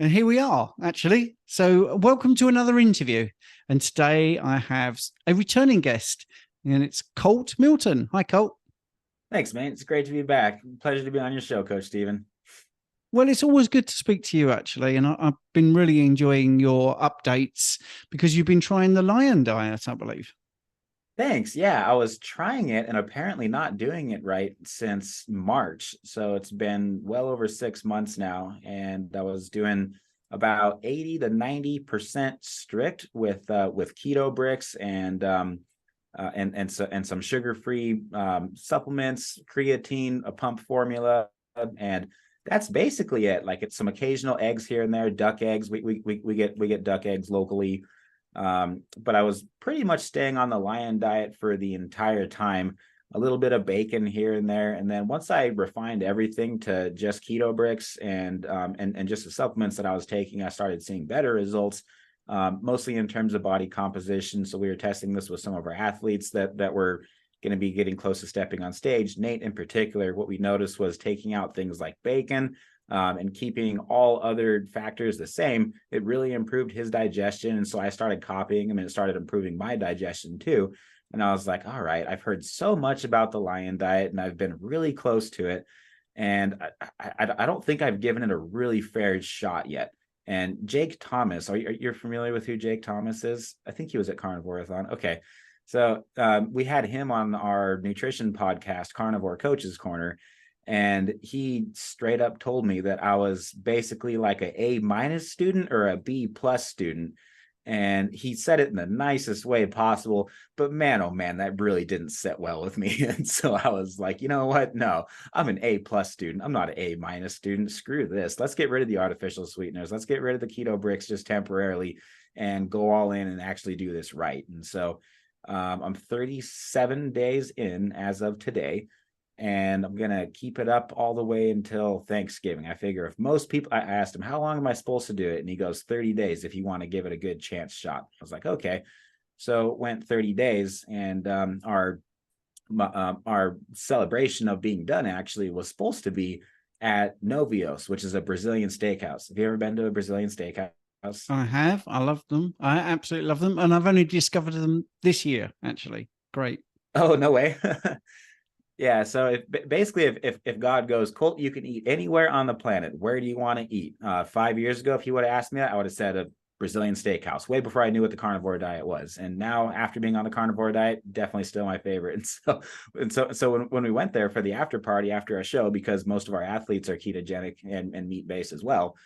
And here we are, actually. So, welcome to another interview. And today I have a returning guest, and it's Colt Milton. Hi, Colt. Thanks, man. It's great to be back. Pleasure to be on your show, Coach Stephen. Well, it's always good to speak to you, actually. And I've been really enjoying your updates because you've been trying the lion diet, I believe. Thanks. Yeah, I was trying it and apparently not doing it right since March. So it's been well over 6 months now. And I was doing about 80 to 90% strict with keto bricks and some sugar-free supplements, creatine, a pump formula, and that's basically it. Like it's some occasional eggs here and there, duck eggs. We get duck eggs locally. But I was pretty much staying on the lion diet for the entire time, a little bit of bacon here and there. And then once I refined everything to just keto bricks and just the supplements that I was taking, I started seeing better results, mostly in terms of body composition. So we were testing this with some of our athletes that were going to be getting close to stepping on stage. Nate in particular, what we noticed was taking out things like bacon, and keeping all other factors the same, it really improved his digestion. And so I started copying him and it started improving my digestion too. And I was like, all right, I've heard so much about the lion diet and I've been really close to it. And I don't think I've given it a really fair shot yet. And Jake Thomas, you're familiar with who Jake Thomas is? I think he was at Carnivore-a-thon. Okay. So we had him on our nutrition podcast, Carnivore Coaches Corner. And he straight up told me that I was basically like a A- student or a B+ student. And he said it in the nicest way possible. But man, oh man, that really didn't sit well with me. And so I was like, you know what? No, I'm an A+ student. I'm not an A- student. Screw this. Let's get rid of the artificial sweeteners. Let's get rid of the keto bricks just temporarily and go all in and actually do this right. And so I'm 37 days in as of today, and I'm going to keep it up all the way until Thanksgiving. I figure if most people, I asked him, how long am I supposed to do it? And he goes, 30 days if you want to give it a good chance shot. I was like, okay. So it went 30 days, and our celebration of being done actually was supposed to be at Novios, which is a Brazilian steakhouse. Have you ever been to a Brazilian steakhouse? I have. I love them. I absolutely love them. And I've only discovered them this year, actually. Great. Oh, no way. Yeah, so basically, if God goes, Colt, you can eat anywhere on the planet. Where do you want to eat? 5 years ago, if you would have asked me that, I would have said a Brazilian steakhouse, way before I knew what the carnivore diet was. And now, after being on the carnivore diet, definitely still my favorite. And so when we went there for the after party after our show, because most of our athletes are ketogenic and meat based as well,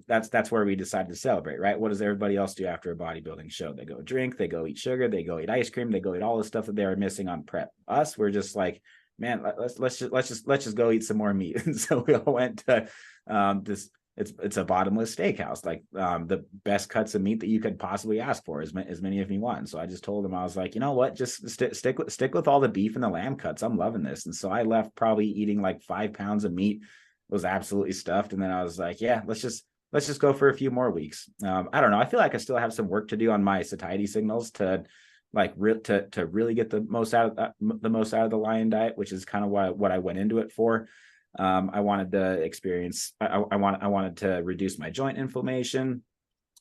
that's where we decided to celebrate, right? What does everybody else do after a bodybuilding show? They go drink, they go eat sugar, they go eat ice cream, they go eat all the stuff that they are missing on prep. Us, we're just like, man, let's just go eat some more meat. And so we all went to this. It's a bottomless steakhouse, like the best cuts of meat that you could possibly ask for, as many of you want. So I just told them, I was like, you know what, just stick with all the beef and the lamb cuts. I'm loving this. And so I left probably eating like 5 pounds of meat, was absolutely stuffed. And then I was like, yeah, let's just go for a few more weeks. I don't know. I feel like I still have some work to do on my satiety signals to to really get the most out of the lion diet, which is kind of what I went into it for. I wanted to experience. I wanted to reduce my joint inflammation.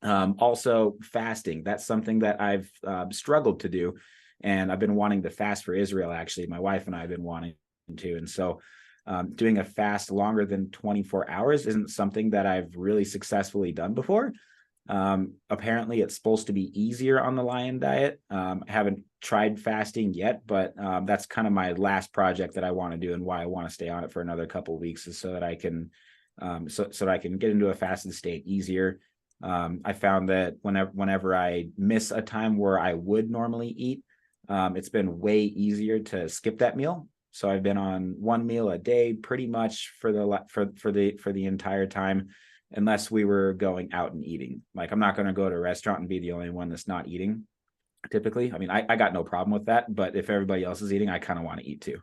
Also, fasting. That's something that I've struggled to do, and I've been wanting to fast for Israel. Actually, my wife and I have been wanting to, and so doing a fast longer than 24 hours isn't something that I've really successfully done before. Apparently it's supposed to be easier on the lion diet. I haven't tried fasting yet, but that's kind of my last project that I want to do, and why I want to stay on it for another couple of weeks is so that I can so that I can get into a fasted state easier. I found that whenever I miss a time where I would normally eat, it's been way easier to skip that meal. So I've been on one meal a day pretty much for the entire time, unless we were going out and eating. Like, I'm not going to go to a restaurant and be the only one that's not eating. Typically, I mean, I got no problem with that, but if everybody else is eating, I kind of want to eat too.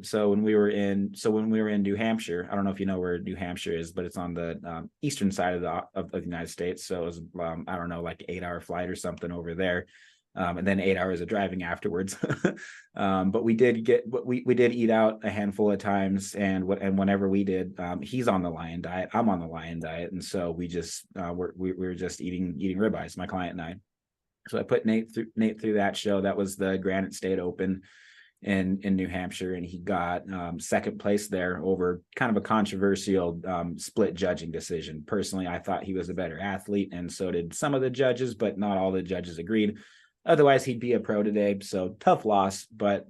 So when we were in New Hampshire, I don't know if you know where New Hampshire is, but it's on the eastern side of the United States. So it was I don't know, like 8-hour flight or something over there. and then 8 hours of driving afterwards. But we did eat out a handful of times, and whenever we did, he's on the lion diet, I'm on the lion diet, and so we just we were just eating ribeyes, my client and I. So I put Nate through that show. That was the Granite State Open in New Hampshire, and he got second place there over kind of a controversial split judging decision. Personally, I thought he was a better athlete, and so did some of the judges, but not all the judges agreed. Otherwise, he'd be a pro today. So tough loss, but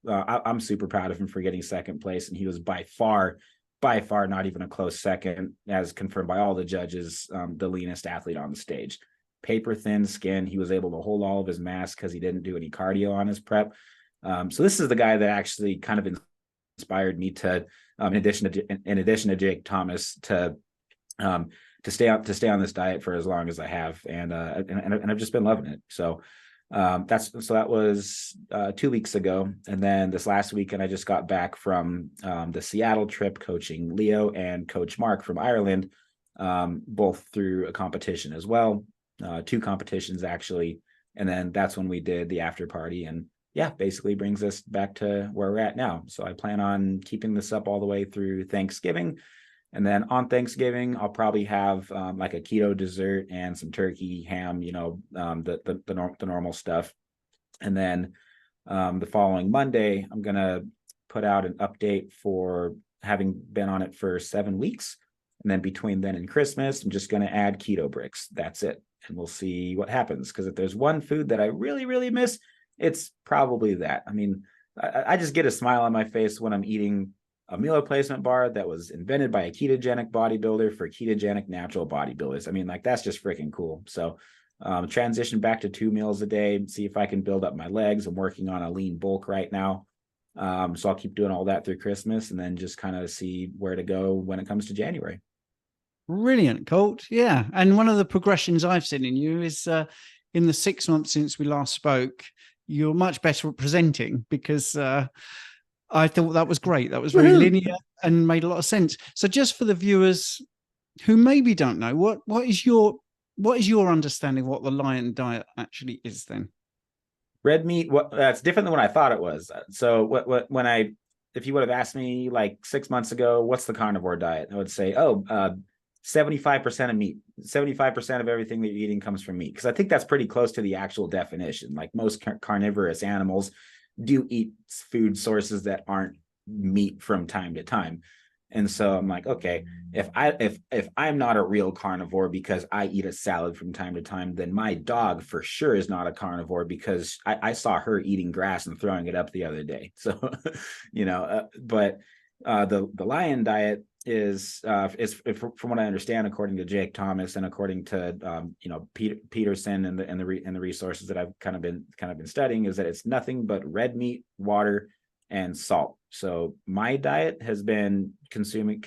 I'm super proud of him for getting second place, and he was by far, not even a close second, as confirmed by all the judges, the leanest athlete on the stage. Paper thin skin. He was able to hold all of his mass because he didn't do any cardio on his prep. So this is the guy that actually kind of inspired me to, in addition to Jake Thomas, to stay on this diet for as long as I have, and I've just been loving it. So that was 2 weeks ago, and then this last weekend I just got back from the Seattle trip, coaching Leo and Coach Mark from Ireland, both through a competition as well, 2 competitions actually, and then that's when we did the after party, and yeah, basically brings us back to where we're at now. So I plan on keeping this up all the way through Thanksgiving. And then on Thanksgiving, I'll probably have like a keto dessert and some turkey, ham, the normal stuff. And then the following Monday, I'm going to put out an update for having been on it for 7 weeks. And then between then and Christmas, I'm just going to add keto bricks. That's it. And we'll see what happens. Because if there's one food that I really, really miss, it's probably that. I mean, I just get a smile on my face when I'm eating a meal replacement bar that was invented by a ketogenic bodybuilder for ketogenic natural bodybuilders. I mean, like, that's just freaking cool. So transition back to 2 meals a day, see if I can build up my legs. I'm working on a lean bulk right now. So I'll keep doing all that through Christmas, and then just kind of see where to go when it comes to January. Brilliant, Colt. Yeah. And one of the progressions I've seen in you is in the 6 months since we last spoke, you're much better at presenting, because I thought that was great. That was very linear and made a lot of sense. So just for the viewers who maybe don't know, what is your understanding of what the lion diet actually is then? Red meat, that's different than what I thought it was. So if you would have asked me like 6 months ago, what's the carnivore diet? I would say, 75% of meat. 75% of everything that you're eating comes from meat, because I think that's pretty close to the actual definition. Like, most carnivorous animals do eat food sources that aren't meat from time to time. And so I'm like, okay, if I'm not a real carnivore because I eat a salad from time to time, then my dog for sure is not a carnivore, because I saw her eating grass and throwing it up the other day. So, but the lion diet is from what I understand, according to Jake Thomas and according to Peterson and the resources that I've kind of been studying, is that it's nothing but red meat, water, and salt. So my diet has been consuming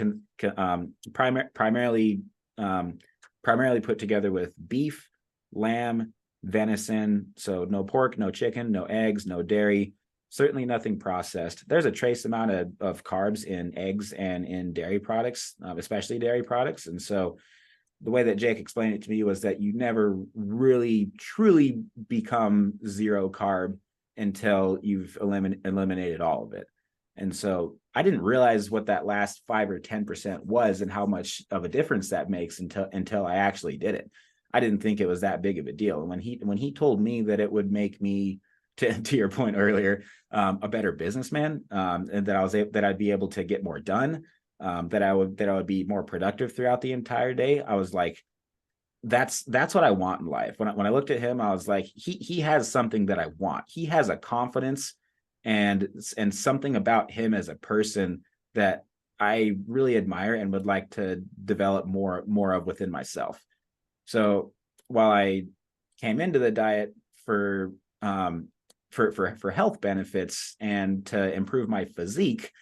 primarily put together with beef, lamb, venison. So no pork, no chicken, no eggs, no dairy. Certainly nothing processed. There's a trace amount of carbs in eggs and in dairy products, especially dairy products. And so the way that Jake explained it to me was that you never really truly become zero carb until you've eliminated all of it. And so I didn't realize what that last 5 or 10% was and how much of a difference that makes until I actually did it. I didn't think it was that big of a deal. And when he told me that it would make me, to your point earlier, a better businessman, and that I'd be able to get more done, that I would be more productive throughout the entire day, I was like, that's what I want in life. When I looked at him, I was like, he has something that I want. He has a confidence and something about him as a person that I really admire and would like to develop more of within myself. So while I came into the diet for health benefits and to improve my physique,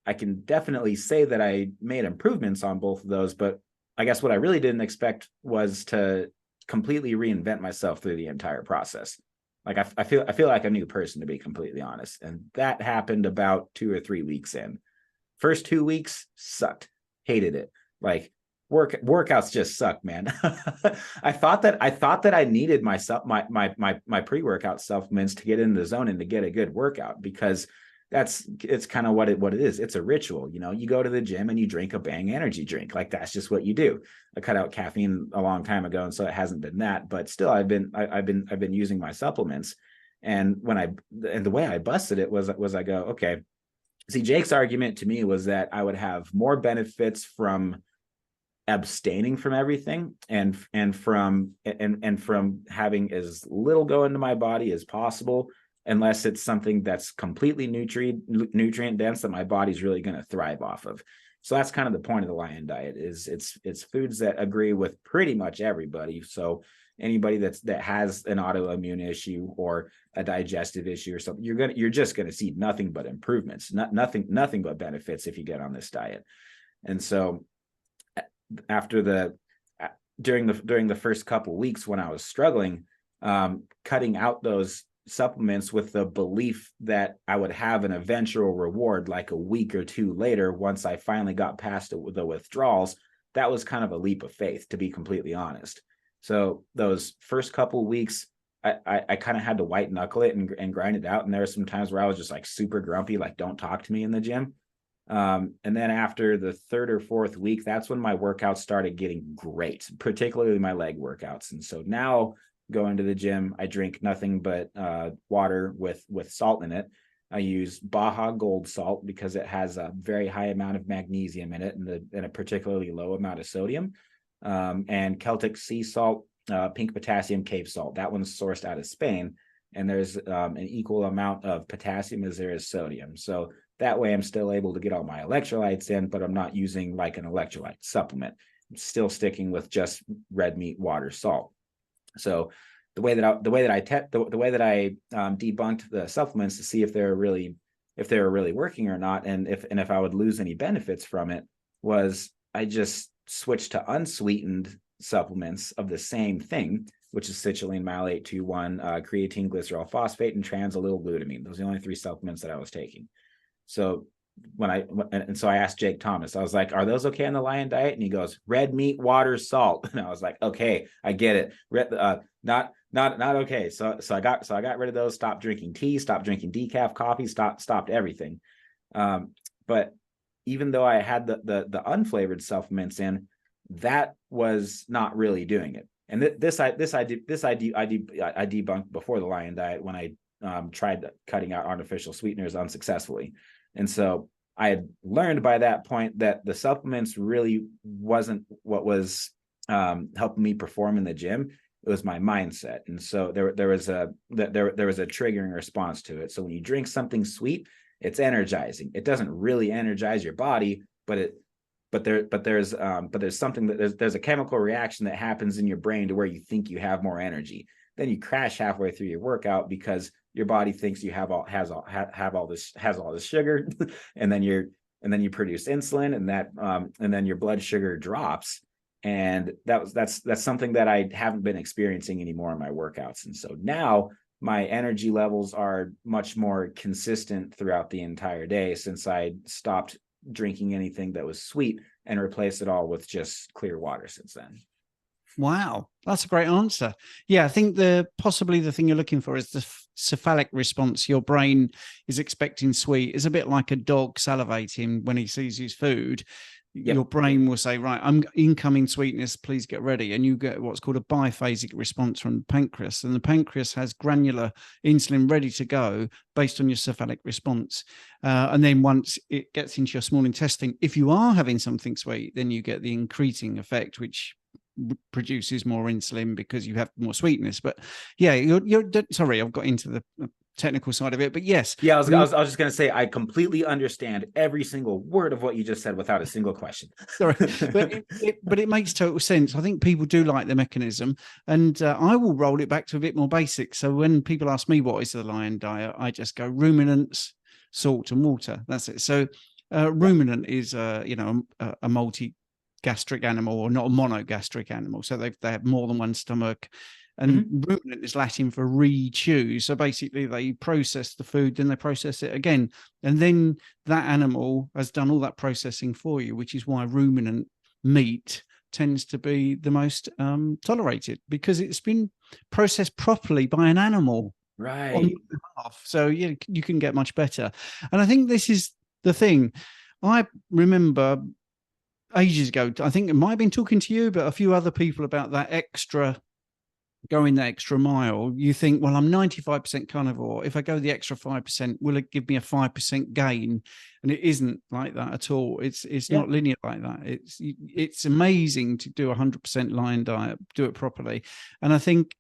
I can definitely say that I made improvements on both of those. But I guess what I really didn't expect was to completely reinvent myself through the entire process. Like, I feel like a new person, to be completely honest. And that happened about 2 or 3 weeks in. First 2 weeks sucked, hated it. Like, workouts just suck, man. I thought that I needed my pre-workout supplements to get in the zone and to get a good workout, because it's kind of what it is. It's a ritual. You go to the gym and you drink a Bang energy drink. Like, that's just what you do. I cut out caffeine a long time ago, and so it hasn't been that, but still I've been using my supplements. And the way I busted it was I go, okay, see, Jake's argument to me was that I would have more benefits from abstaining from everything and from having as little go into my body as possible, unless it's something that's completely nutrient dense that my body's really going to thrive off of. So that's kind of the point of the Lion Diet. Is it's foods that agree with pretty much everybody. So anybody that has an autoimmune issue or a digestive issue or something, you're just going to see nothing but improvements, nothing but benefits if you get on this diet. And so during the first couple of weeks when I was struggling, cutting out those supplements with the belief that I would have an eventual reward like a week or two later, once I finally got past the withdrawals, that was kind of a leap of faith, to be completely honest. So those first couple of weeks, I kind of had to white knuckle it and grind it out. And there were some times where I was just like super grumpy, like, don't talk to me in the gym. And then after the third or fourth week, that's when my workouts started getting great, particularly my leg workouts. And so now going to the gym, I drink nothing but water with salt in it. I use Baja Gold salt because it has a very high amount of magnesium in it and a particularly low amount of sodium. And Celtic sea salt, pink potassium cave salt. That one's sourced out of Spain, and there's an equal amount of potassium as there is sodium. So that way I'm still able to get all my electrolytes in, but I'm not using like an electrolyte supplement. I'm still sticking with just red meat, water, salt. So the way that I debunked the supplements to see if they were really working or not, and if I would lose any benefits from it, was I just switched to unsweetened supplements of the same thing, which is citrulline malate 2,1, creatine, glycerol phosphate, and trans-allyl-glutamine. Those are the only 3 supplements that I was taking. So so I asked Jake Thomas, I was like, are those okay on the Lion Diet? And he goes, red meat, water, salt. And I was like, okay, I get it. Not okay. So I got rid of those, stopped drinking tea, stopped drinking decaf coffee, stopped everything. But even though I had the unflavored supplements in, that was not really doing it. And this I debunked before the Lion Diet when I tried cutting out artificial sweeteners unsuccessfully. And so I had learned by that point that the supplements really wasn't what was helping me perform in the gym. It was my mindset. And so there was a triggering response to it. So when you drink something sweet, it's energizing. It doesn't really energize your body, but there's something that there's a chemical reaction that happens in your brain to where you think you have more energy. Then you crash halfway through your workout because your body thinks you have all this sugar, and then you produce insulin, and then your blood sugar drops. And that's something that I haven't been experiencing anymore in my workouts. And so now my energy levels are much more consistent throughout the entire day since I stopped drinking anything that was sweet and replaced it all with just clear water since then. Wow, that's a great answer. Yeah, I think possibly the thing you're looking for is the cephalic response. Your brain is expecting sweet. It's a bit like a dog salivating when he sees his food. Yep. Your brain will say, right, I'm incoming sweetness, please get ready. And you get what's called a biphasic response from the pancreas. And the pancreas has granular insulin ready to go based on your cephalic response. And then once it gets into your small intestine, if you are having something sweet, then you get the incretin effect, which produces more insulin because you have more sweetness. But yeah, you're sorry, I've got into the technical side of it, but yes. Yeah, I was just going to say, I completely understand every single word of what you just said without a single question. Sorry, but it makes total sense. I think people do like the mechanism, and I will roll it back to a bit more basic. So when people ask me what is the Lion Diet, I just go ruminants, salt, and water. That's it. So ruminant is a multi-gastric animal, or not a monogastric animal. So they have more than one stomach. And ruminant is Latin for re-chew. So basically they process the food, then they process it again. And then that animal has done all that processing for you, which is why ruminant meat tends to be the most tolerated because it's been processed properly by an animal on Right. your behalf. So yeah, you can get much better. And I think this is the thing. I remember ages ago, I think it might have been talking to you, but a few other people about that going the extra mile. You think, well, I'm 95% carnivore. If I go the extra 5%, will it give me a 5% gain? And it isn't like that at all. It's Yeah. not linear like that. It's amazing to do 100% lion diet, do it properly. And I think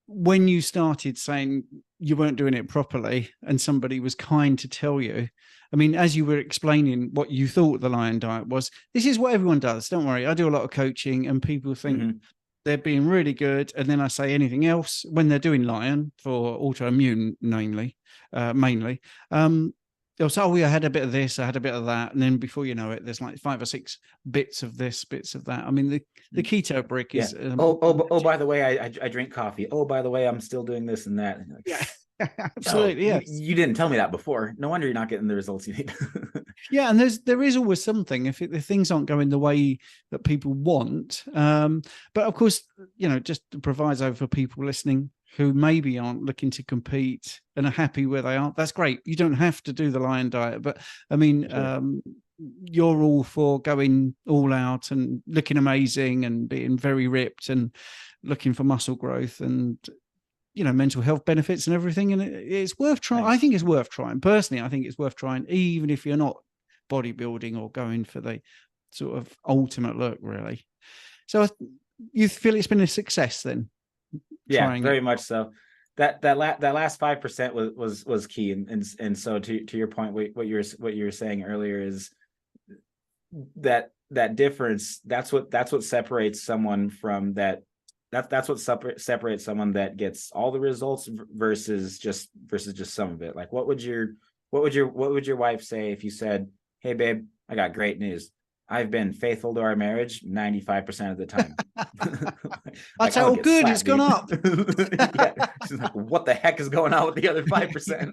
when you started saying you weren't doing it properly and somebody was kind to tell you, I mean, as you were explaining what you thought the lion diet was, this is what everyone does. Don't worry. I do a lot of coaching and people think they're being really good. And then I say anything else when they're doing lion for autoimmune, mainly. They'll say, oh, yeah, I had a bit of this, I had a bit of that. And then before you know it, there's like 5 or 6 bits of this, bits of that. I mean, the keto brick is. By the way, I drink coffee. Oh, by the way, I'm still doing this and that. Yeah, absolutely. No, Yes. You didn't tell me that before. No wonder you're not getting the results you need. Yeah, and there is always something if things aren't going the way that people want. But of course, just a proviso for people listening who maybe aren't looking to compete and are happy where they are. That's great. You don't have to do the lion diet, but I mean, sure. You're all for going all out and looking amazing and being very ripped and looking for muscle growth and mental health benefits and everything. And it's worth trying. Nice. I think it's worth trying. Personally, I think it's worth trying, even if you're not bodybuilding or going for the sort of ultimate look, really. So you feel it's been a success then? Yeah, very much so. That last 5% was key. And so to your point, what you were saying earlier is that difference, that's what separates someone from that. That's what separates someone that gets all the results versus just some of it. Like, what would your wife say if you said, "Hey, babe, I got great news. I've been faithful to our marriage 95% of the time." That's how good it's gone up. Yeah. She's like, what the heck is going on with the other 5%?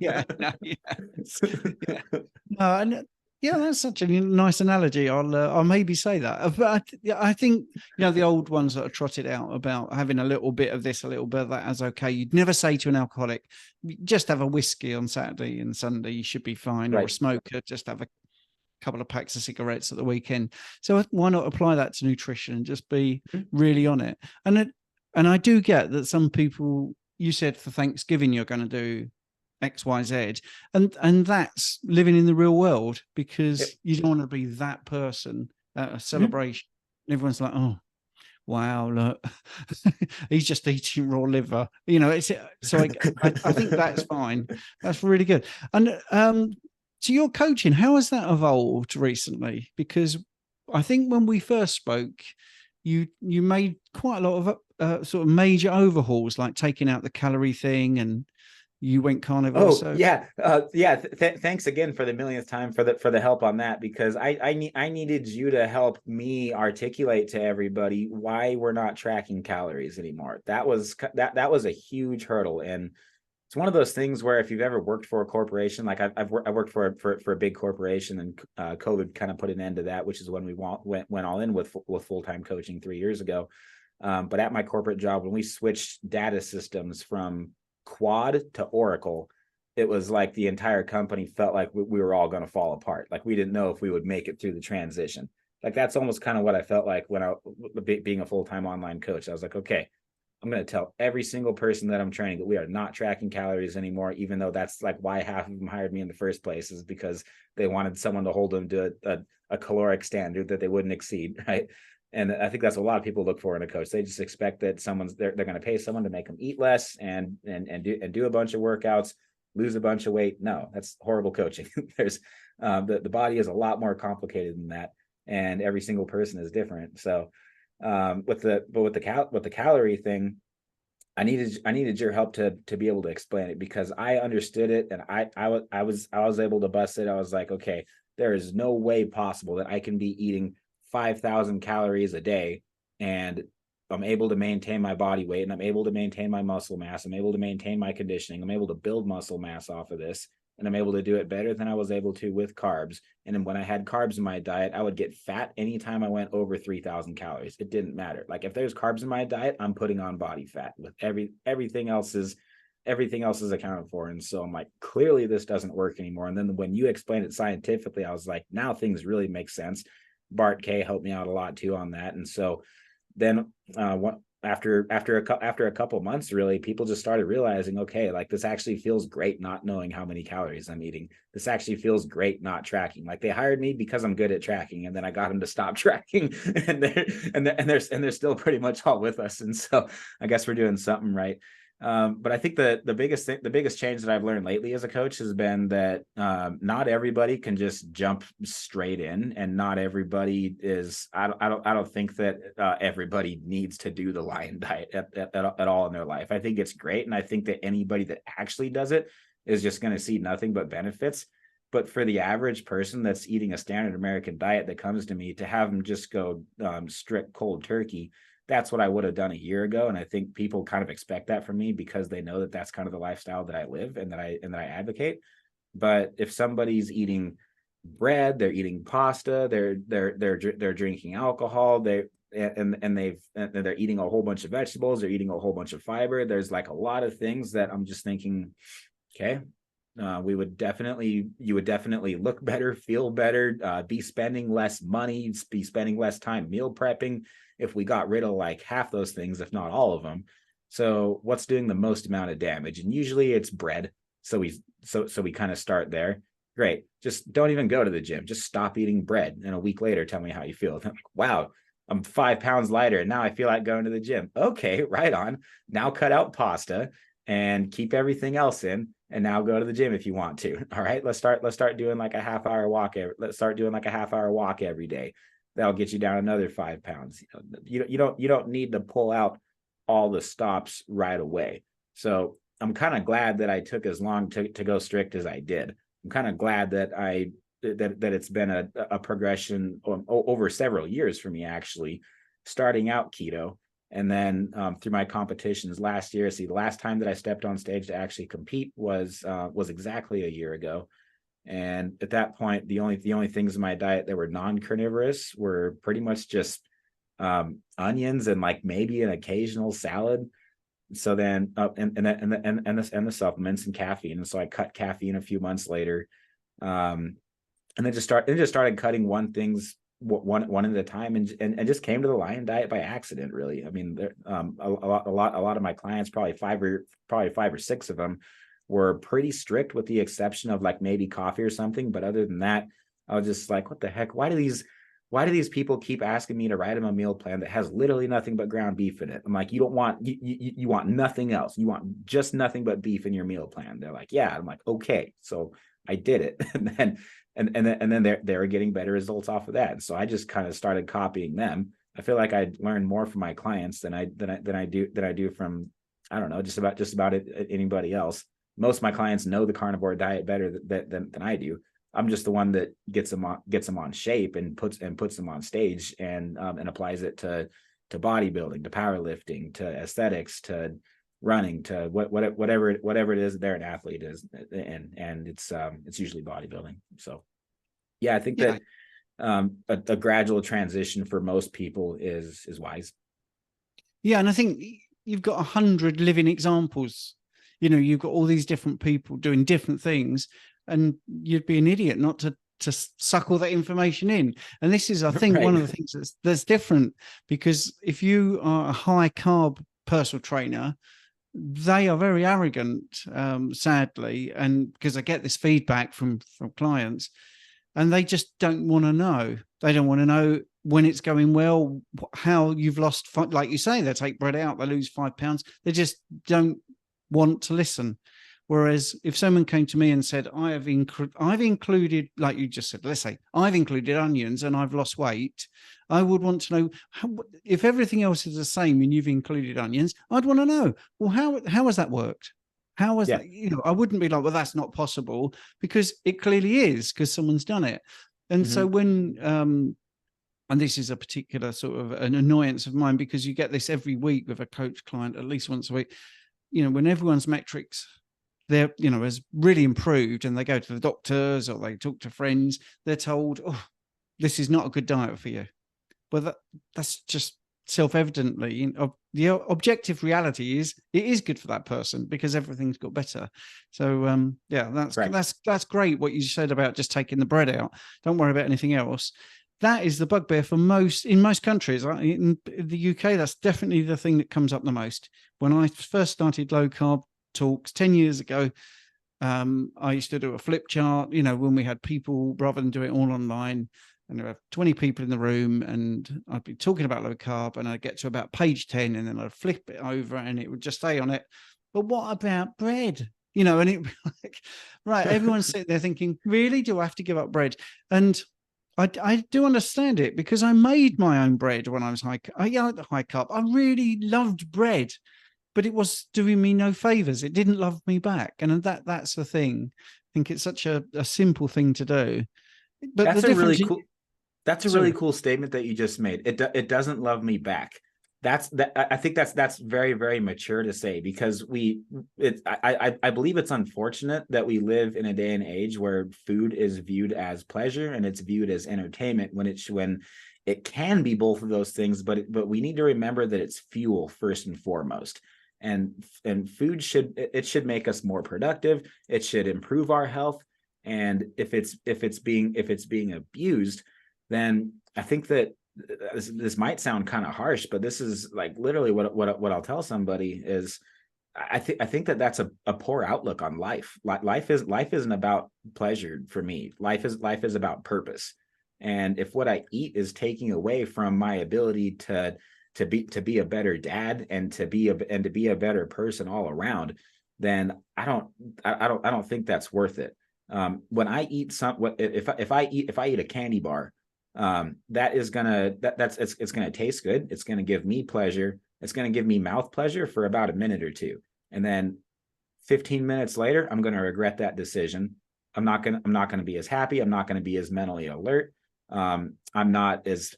Yeah, that's such a nice analogy. I'll maybe say that. But I think the old ones that are trotted out about having a little bit of this, a little bit of that as okay. You'd never say to an alcoholic, just have a whiskey on Saturday and Sunday, you should be fine. Right. Or a smoker, just have a couple of packs of cigarettes at the weekend. So why not apply that to nutrition and just be really on it? And I do get that some people, you said for Thanksgiving you're going to do XYZ, and that's living in the real world, because you don't want to be that person at a celebration. Everyone's like, oh wow, look, he's just eating raw liver, it's so I think that's fine. That's really good. And so your coaching, how has that evolved recently? Because I think when we first spoke, you made quite a lot of sort of major overhauls, like taking out the calorie thing, and you went carnivore. Thanks again for the millionth time for the help on that, because I needed you to help me articulate to everybody why we're not tracking calories anymore. That was a huge hurdle, and it's one of those things where if you've ever worked for a corporation, like I worked for a big corporation, and COVID kind of put an end to that, which is when we went all in with full-time coaching 3 years ago. But at my corporate job, when we switched data systems from Quad to Oracle, it was like the entire company felt like we were all going to fall apart. Like we didn't know if we would make it through the transition. Like that's almost kind of what I felt like when being a full-time online coach. I was like, okay, I'm going to tell every single person that I'm training that we are not tracking calories anymore, even though that's like why half of them hired me in the first place, is because they wanted someone to hold them to a caloric standard that they wouldn't exceed, right? And I think that's what a lot of people look for in a coach. They just expect that they're going to pay someone to make them eat less and do a bunch of workouts, lose a bunch of weight. No, that's horrible coaching. There's the body is a lot more complicated than that, and every single person is different. So with the calorie thing, I needed your help to be able to explain it, because I understood it, and I was able to bust it. I was like, okay, there is no way possible that I can be eating 5,000 calories a day and I'm able to maintain my body weight, and I'm able to maintain my muscle mass. I'm able to maintain my conditioning. I'm able to build muscle mass off of this and I'm able to do it better than I was able to with carbs. And then when I had carbs in my diet, I would get fat anytime I went over 3,000 calories. It didn't matter. Like if there's carbs in my diet, I'm putting on body fat. With everything else is accounted for. And so I'm like, clearly this doesn't work anymore. And then when you explained it scientifically, I was like, now things really make sense. Bart K helped me out a lot too on that. And so then after a couple months, really, people just started realizing, okay, like this actually feels great not knowing how many calories I'm eating. This actually feels great not tracking. Like they hired me because I'm good at tracking, and then I got them to stop tracking, and they're still pretty much all with us. And so I guess we're doing something right. But I think the biggest change that I've learned lately as a coach has been that not everybody can just jump straight in, and not everybody is. I don't think that everybody needs to do the lion diet at all in their life. I think it's great, and I think that anybody that actually does it is just going to see nothing but benefits. But for the average person that's eating a standard American diet that comes to me, to have them just go strict cold turkey, that's what I would have done a year ago. And I think people kind of expect that from me because they know that that's kind of the lifestyle that I live and that I advocate. But if somebody's eating bread, they're eating pasta, they're drinking alcohol, they're eating a whole bunch of vegetables, they're eating a whole bunch of fiber. There's like a lot of things that I'm just thinking, okay, you would definitely look better, feel better, be spending less money, be spending less time meal prepping if we got rid of like half those things, if not all of them. So what's doing the most amount of damage? And usually it's bread. So we kind of start there. Great. Just don't even go to the gym. Just stop eating bread. And a week later, tell me how you feel. I'm like, wow, I'm 5 pounds lighter and now I feel like going to the gym. Okay, right on. Now cut out pasta and keep everything else in, and now go to the gym if you want to. All right, let's start doing like a half hour walk. Let's start doing like a half hour walk every day. That'll get you down another 5 pounds. You don't need to pull out all the stops right away. So I'm kind of glad that I took as long to go strict as I did. I'm kind of glad that that it's been a progression over several years for me, actually, starting out keto. And then through my competitions last year, the last time that I stepped on stage to actually compete was exactly a year ago. And at that point, the only things in my diet that were non-carnivorous were pretty much just onions and like maybe an occasional salad. So then and the supplements and caffeine. And so I cut caffeine a few months later, and then just started cutting one at a time, and just came to the lion diet by accident, really. I mean, a lot of my clients, probably five or six of them, were pretty strict, with the exception of like maybe coffee or something. But other than that, I was just like, what the heck? Why do these people keep asking me to write them a meal plan that has literally nothing but ground beef in it? I'm like, you want nothing else. You want just nothing but beef in your meal plan. They're like, yeah. I'm like, okay. So I did it. And then they were getting better results off of that. And so I just kind of started copying them. I feel like I learned more from my clients than I do from, I don't know, just about anybody else. Most of my clients know the carnivore diet better than I do. I'm just the one that gets them on shape and puts them on stage and applies it to bodybuilding, to powerlifting, to aesthetics, to running, to whatever it is they're an athlete is, and it's usually bodybuilding. So yeah, I think that a gradual transition for most people is wise. Yeah, and I think you've got 100 living examples. You've got all these different people doing different things, and you'd be an idiot not to suck all that information in. And this is, I think, one of the things that's different, because if you are a high carb personal trainer, they are very arrogant, sadly, and because I get this feedback from clients, and they just don't want to know. They don't want to know when it's going well, how you've lost, like you say, they take bread out, they lose 5 pounds. They just don't want to listen. Whereas if someone came to me and said, I've included, like you just said, let's say I've included onions and I've lost weight, I would want to know if everything else is the same and you've included onions. I'd want to know, well, how has that worked? How has that, I wouldn't be like, well, that's not possible, because it clearly is, because someone's done it. And so when, and this is a particular sort of an annoyance of mine, because you get this every week with a coach client, at least once a week, when everyone's metrics they're, has really improved, and they go to the doctors or they talk to friends, they're told, oh, this is not a good diet for you. Well, that's just self-evidently, the objective reality is it is good for that person because everything's got better. So that's great what you said about just taking the bread out. Don't worry about anything else. That is the bugbear for most countries. In the UK, that's definitely the thing that comes up the most. When I first started low carb talks 10 years ago, I used to do a flip chart, when we had people, rather than do it all online, and there were 20 people in the room, and I'd be talking about low carb, and I'd get to about page 10, and then I'd flip it over and it would just stay on it. But what about bread? And it like, right, everyone's sitting there thinking, really, do I have to give up bread? And I do understand it, because I made my own bread when I was high carb. I really loved bread, but it was doing me no favors. It didn't love me back. And that's the thing. I think it's such a simple thing to do. But that's a really cool statement that you just made. It doesn't love me back. I think that's very, very mature to say, because I believe it's unfortunate that we live in a day and age where food is viewed as pleasure and it's viewed as entertainment, when it can be both of those things, but we need to remember that it's fuel first and foremost. And food should make us more productive. It should improve our health. And if it's being abused, then I think that this might sound kind of harsh, but this is like literally what I'll tell somebody is, I think that's a poor outlook on life. Life isn't about pleasure for me. Life is about purpose. And if what I eat is taking away from my ability to be a better dad and to be a better person all around, then I don't think that's worth it. When I eat if I eat a candy bar, it's gonna taste good. It's gonna give me pleasure. It's gonna give me mouth pleasure for about a minute or two, and then 15 minutes later, I'm gonna regret that decision. I'm not gonna be as happy. I'm not gonna be as mentally alert. I'm not as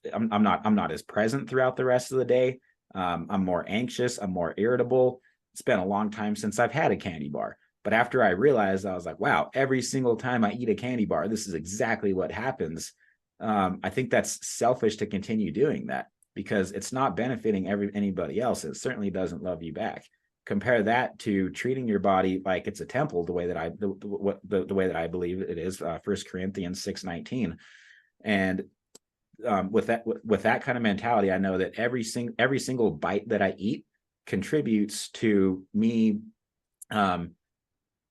present throughout the rest of the day. I'm more anxious. I'm more irritable. It's been a long time since I've had a candy bar. But after I realized, I was like, wow, every single time I eat a candy bar, this is exactly what happens. I think that's selfish to continue doing that, because it's not benefiting anybody else. It certainly doesn't love you back. Compare that to treating your body like it's a temple, the way that I believe it is, 1 Corinthians 6:19. And with that kind of mentality, I know that every single bite that I eat contributes to me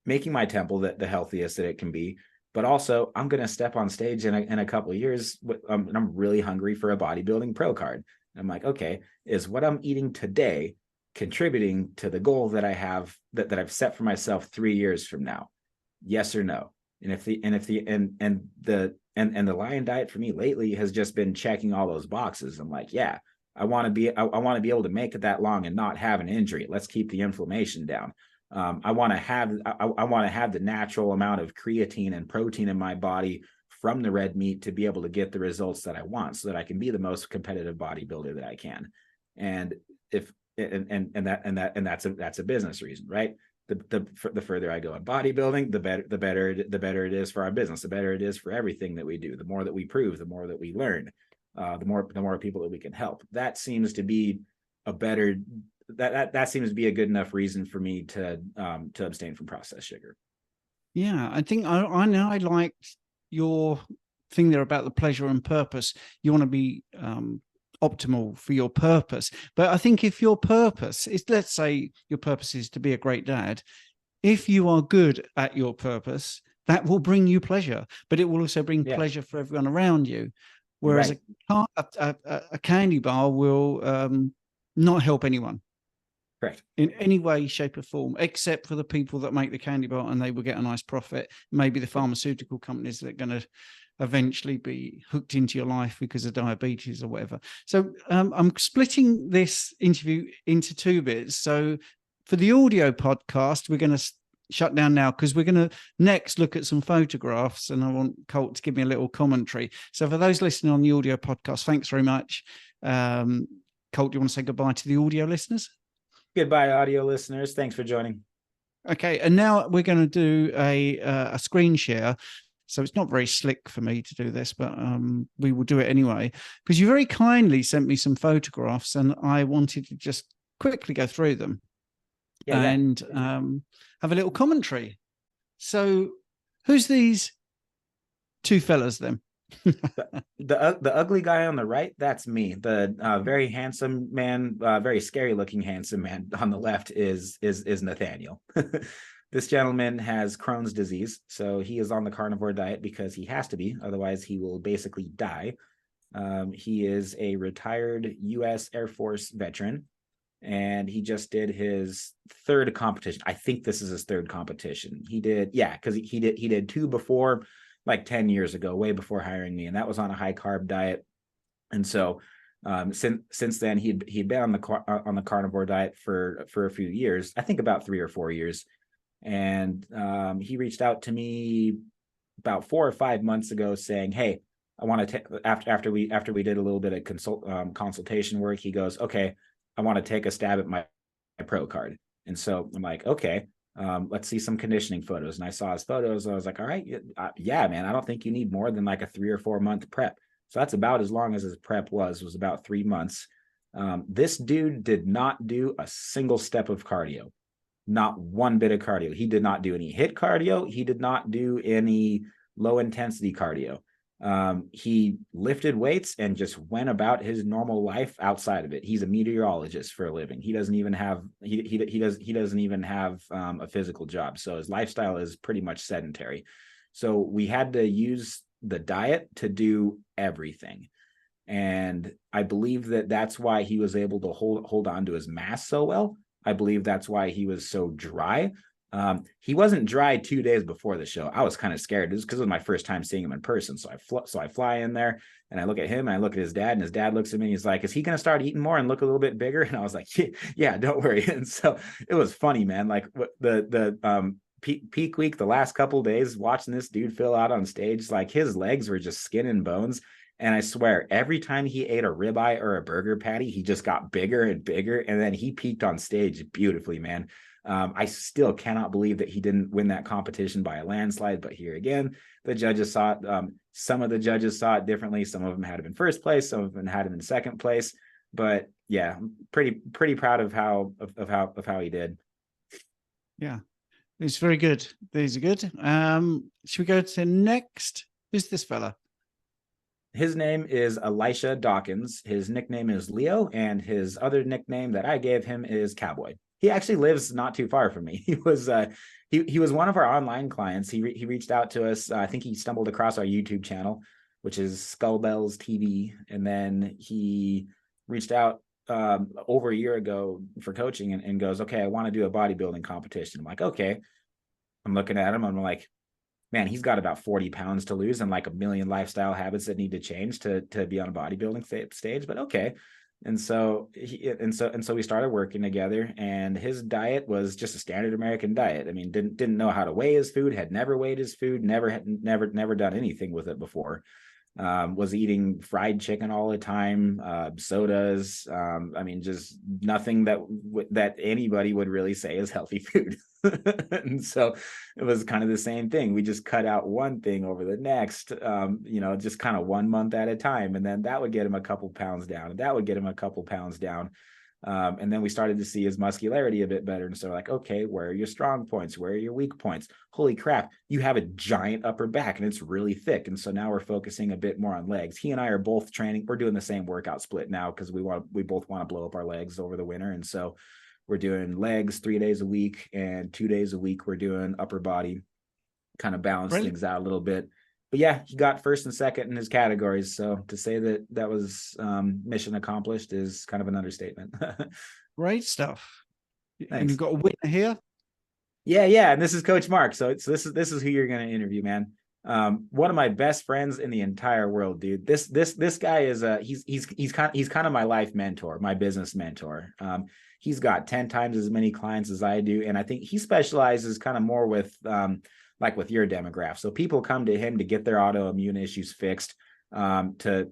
making my temple the healthiest that it can be. But also, I'm going to step on stage in a couple of years. I'm really hungry for a bodybuilding pro card. And I'm like, okay, is what I'm eating today contributing to the goal that I have that I've set for myself 3 years from now? Yes or no? And the Lion diet for me lately has just been checking all those boxes. I'm like, yeah, I want to be able to make it that long and not have an injury. Let's keep the inflammation down. I want to have the natural amount of creatine and protein in my body from the red meat to be able to get the results that I want, so that I can be the most competitive bodybuilder that I can. And that's a business reason, right? The further I go in bodybuilding, the better it is for our business, the better it is for everything that we do. The more that we prove, the more that we learn, the more people that we can help. That seems to be that seems to be a good enough reason for me to abstain from processed sugar. Yeah, I think I know I liked your thing there about the pleasure and purpose. You want to be optimal for your purpose. But I think if your purpose is, let's say your purpose is to be a great dad, if you are good at your purpose, that will bring you pleasure, but it will also bring pleasure for everyone around you. Whereas a candy bar will not help anyone. Correct. In any way, shape, or form, except for the people that make the candy bar, and they will get a nice profit. Maybe the pharmaceutical companies that are going to eventually be hooked into your life because of diabetes or whatever. So I'm splitting this interview into two bits. So for the audio podcast, we're going to shut down now, because we're going to next look at some photographs, and I want Colt to give me a little commentary. So for those listening on the audio podcast, thanks very much. Colt, do you want to say goodbye to the audio listeners? Goodbye, audio listeners. Thanks for joining. Okay, and now we're going to do a screen share. So it's not very slick for me to do this, but we will do it anyway, because you very kindly sent me some photographs and I wanted to just quickly go through them and have a little commentary. So who's these two fellas then? The ugly guy on the right, that's me. The very handsome man, very scary looking handsome man on the left is Nathaniel. This gentleman has Crohn's disease, so he is on the carnivore diet because he has to be, otherwise he will basically die. He is a retired U.S. Air Force veteran, and he just did his third competition. I think this is his third competition. He did, because he did two before, like 10 years ago, way before hiring me, and that was on a high carb diet. And so since then he'd been on the carnivore diet for a few years, I think about 3 or 4 years. And he reached out to me about 4 or 5 months ago saying, hey, I want to take, after we did a little bit of consultation work, he goes, okay, I want to take a stab at my pro card. And so I'm like, okay, let's see some conditioning photos. And I saw his photos. I was like, all right, yeah, man, I don't think you need more than like a 3 or 4 month prep. So that's about as long as his prep was about 3 months. This dude did not do a single step of cardio. Not one bit of cardio. He did not do any HIIT cardio. He did not do any low intensity cardio. He lifted weights and just went about his normal life outside of it. He's a meteorologist for a living. He doesn't even have he doesn't even have a physical job. So his lifestyle is pretty much sedentary. So we had to use the diet to do everything. And I believe that that's why he was able to hold on to his mass so well. I believe that's why he was so dry. He wasn't dry 2 days before the show. I was kind of scared. It was because it was my first time seeing him in person. So I fly in there and I look at him and I look at his dad, and his dad looks at me and he's like, is he going to start eating more and look a little bit bigger? And I was like, yeah, don't worry. And so it was funny, man. Like the peak week, the last couple of days, watching this dude fill out on stage, like his legs were just skin and bones. And I swear, every time he ate a ribeye or a burger patty, he just got bigger and bigger. And then he peaked on stage beautifully, man. I still cannot believe that he didn't win that competition by a landslide. But here again, the judges saw it. Some of the judges saw it differently. Some of them had him in first place. Some of them had him in second place. But yeah, I'm pretty proud of how he did. Yeah, it's very good. These are good. Should we go to next? Who's this fella? His name is Elisha Dawkins. His nickname is Leo, and his other nickname that I gave him is Cowboy. He actually lives not too far from me. He was one of our online clients. He reached out to us. I think he stumbled across our YouTube channel, which is Skullbells TV, and then he reached out over a year ago for coaching and goes, okay, I want to do a bodybuilding competition. I'm like, okay. I'm looking at him. I'm like, man, he's got about 40 pounds to lose and like a million lifestyle habits that need to change to be on a bodybuilding stage. But okay. And so we started working together, and his diet was just a standard American diet. I mean, didn't know how to weigh his food, had never weighed his food, never done anything with it before. Was eating fried chicken all the time, sodas. I mean, just nothing that anybody would really say is healthy food. And so it was kind of the same thing. We just cut out one thing over the next, just kind of 1 month at a time. And then that would get him a couple pounds down, and that would get him a couple pounds down. And then we started to see his muscularity a bit better. And so like, okay, where are your strong points? Where are your weak points? Holy crap, you have a giant upper back and it's really thick. And so now we're focusing a bit more on legs. He and I are both training. We're doing the same workout split now because we both want to blow up our legs over the winter. And so we're doing legs 3 days a week, and 2 days a week we're doing upper body, kind of balance things out a little bit. But yeah, he got first and second in his categories. So to say that was mission accomplished is kind of an understatement. Great stuff. Thanks. And you've got a winner here. Yeah. And this is Coach Mark. So this is who you're going to interview, man. One of my best friends in the entire world, dude. This guy is he's kind of my life mentor, my business mentor. He's got 10 times as many clients as I do, and I think he specializes kind of more with like with your demographic. So people come to him to get their autoimmune issues fixed, to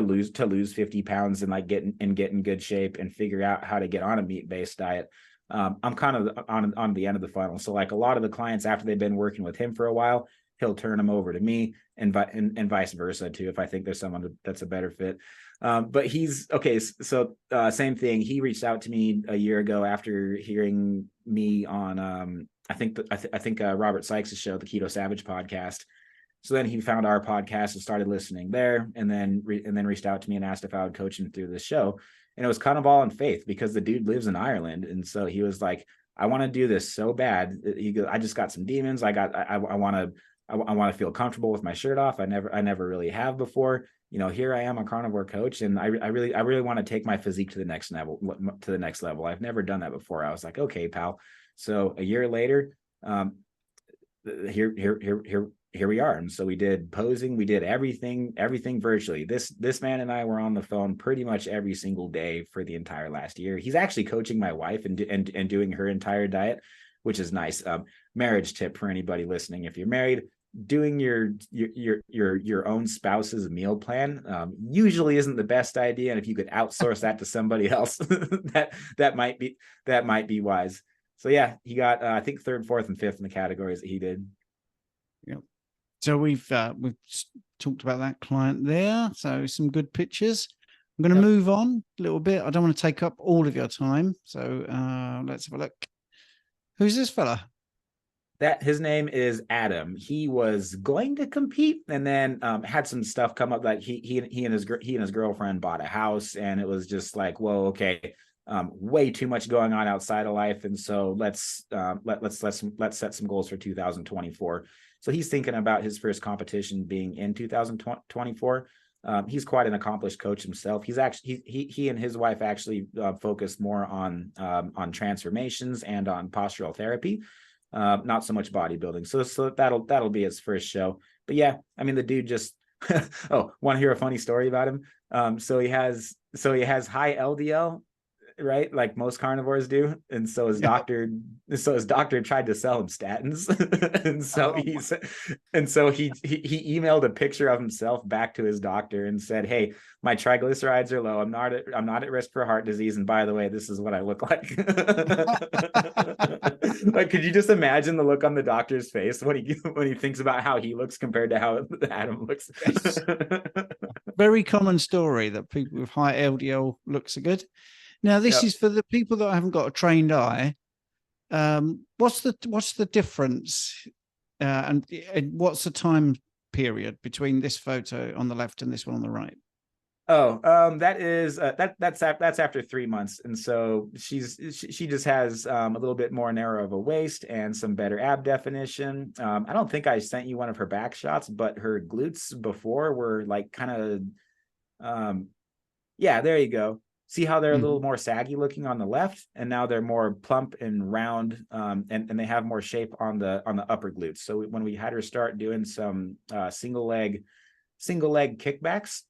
lose 50 pounds and like get in good shape and figure out how to get on a meat-based diet. I'm kind of on the end of the funnel. So like a lot of the clients, after they've been working with him for a while, he'll turn them over to me, and vice versa too, if I think there's someone that's a better fit. But he's okay. So same thing. He reached out to me a year ago after hearing me on I think Robert Sykes' show, the Keto Savage podcast. So then he found our podcast and started listening there, and then reached out to me and asked if I would coach him through the show. And it was kind of all in faith, because the dude lives in Ireland, and so he was like, "I want to do this so bad." He goes, "I just got some demons. I want to feel comfortable with my shirt off. I never really have before. You know, here I am, a carnivore coach, and I really want to take my physique to the next level. I've never done that before." I was like, "Okay, pal." So a year later, here we are. And so we did posing, we did everything virtually. This man and I were on the phone pretty much every single day for the entire last year. He's actually coaching my wife and doing her entire diet, which is nice. Marriage tip for anybody listening: if you're married, doing your own spouse's meal plan usually isn't the best idea. And if you could outsource that to somebody else, that might be wise. So yeah, he got I think 3rd, 4th, and 5th in the categories that he did. Yep. So we've talked about that client there. So some good pictures. I'm going to move on a little bit. I don't want to take up all of your time. So let's have a look. Who's this fella? That his name is Adam. He was going to compete, and then had some stuff come up. Like he and his girlfriend bought a house, and it was just like, whoa, okay, way too much going on outside of life, and so let's set some goals for 2024. So he's thinking about his first competition being in 2024. He's quite an accomplished coach himself. He's actually he and his wife actually focus more on transformations and on postural therapy, not so much bodybuilding. So that'll be his first show. But yeah, I mean, the dude just oh, want to hear a funny story about him? So he has high LDL, right, like most carnivores do, and so his doctor tried to sell him statins. And so he emailed a picture of himself back to his doctor and said, "Hey, my triglycerides are low. I'm not at risk for heart disease, and by the way, this is what I look like." Like, could you just imagine the look on the doctor's face when he thinks about how he looks compared to how Adam looks? Yes. Very common story that people with high LDL looks are good. Now, this is for the people that haven't got a trained eye. What's the difference, and what's the time period between this photo on the left and this one on the right? Oh, that is that's after 3 months, and so she just has a little bit more narrow of a waist and some better ab definition. I don't think I sent you one of her back shots, but her glutes before were like kind of yeah, there you go. See how they're a little more saggy looking on the left, and now they're more plump and round, and they have more shape on the upper glutes. So when we had her start doing some single leg kickbacks,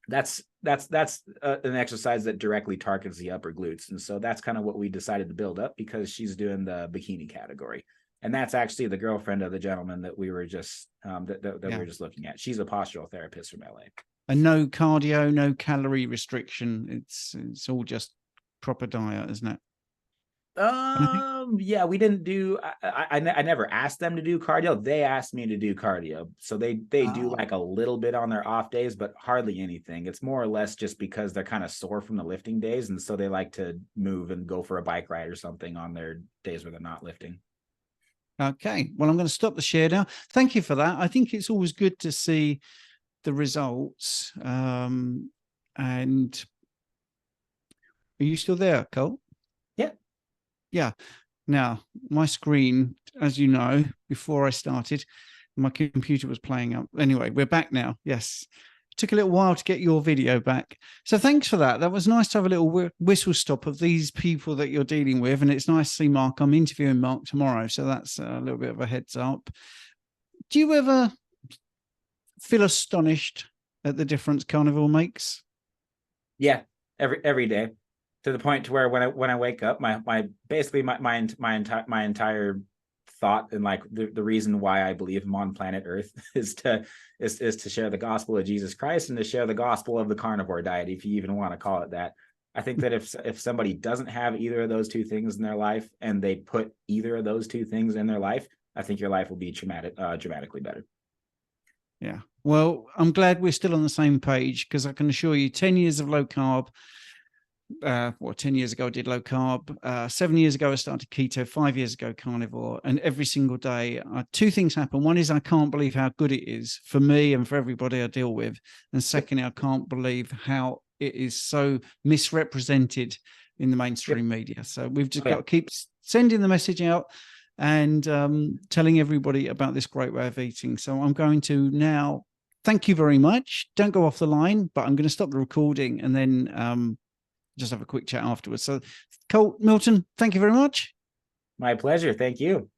that's an exercise that directly targets the upper glutes, and so that's kind of what we decided to build up, because she's doing the bikini category, and that's actually the girlfriend of the gentleman that we were just we were just looking at. She's a postural therapist from LA. And no cardio, no calorie restriction. It's all just proper diet, isn't it? Yeah, we didn't do. I never asked them to do cardio. They asked me to do cardio, so they do like a little bit on their off days, but hardly anything. It's more or less just because they're kind of sore from the lifting days, and so they like to move and go for a bike ride or something on their days where they're not lifting. Okay, well, I'm going to stop the share now. Thank you for that. I think it's always good to see the results. And are you still there, Colt? Yeah. Now, my screen, as you know, before I started, my computer was playing up. Anyway, we're back now. Yes. It took a little while to get your video back. So thanks for that. That was nice to have a little whistle stop of these people that you're dealing with. And it's nice to see Mark. I'm interviewing Mark tomorrow, so that's a little bit of a heads up. Do you ever feel astonished at the difference carnivore makes? Yeah, every day, to the point to where when I wake up, my entire thought and like the reason why I believe I'm on planet Earth is to share the gospel of Jesus Christ and to share the gospel of the carnivore diet, if you even want to call it that. I think that if somebody doesn't have either of those two things in their life and they put either of those two things in their life, I think your life will be dramatically better. Yeah. Well, I'm glad we're still on the same page, because I can assure you 10 years of low carb. 10 years ago I did low carb. 7 years ago I started keto. 5 years ago carnivore. And every single day, two things happen. One is I can't believe how good it is for me and for everybody I deal with. And secondly, I can't believe how it is so misrepresented in the mainstream media. So we've just got to keep sending the message out and telling everybody about this great way of eating. So I'm going to now thank you very much. Don't go off the line, but I'm going to stop the recording and then just have a quick chat afterwards. So Colt Milton, thank you very much. My pleasure. Thank you.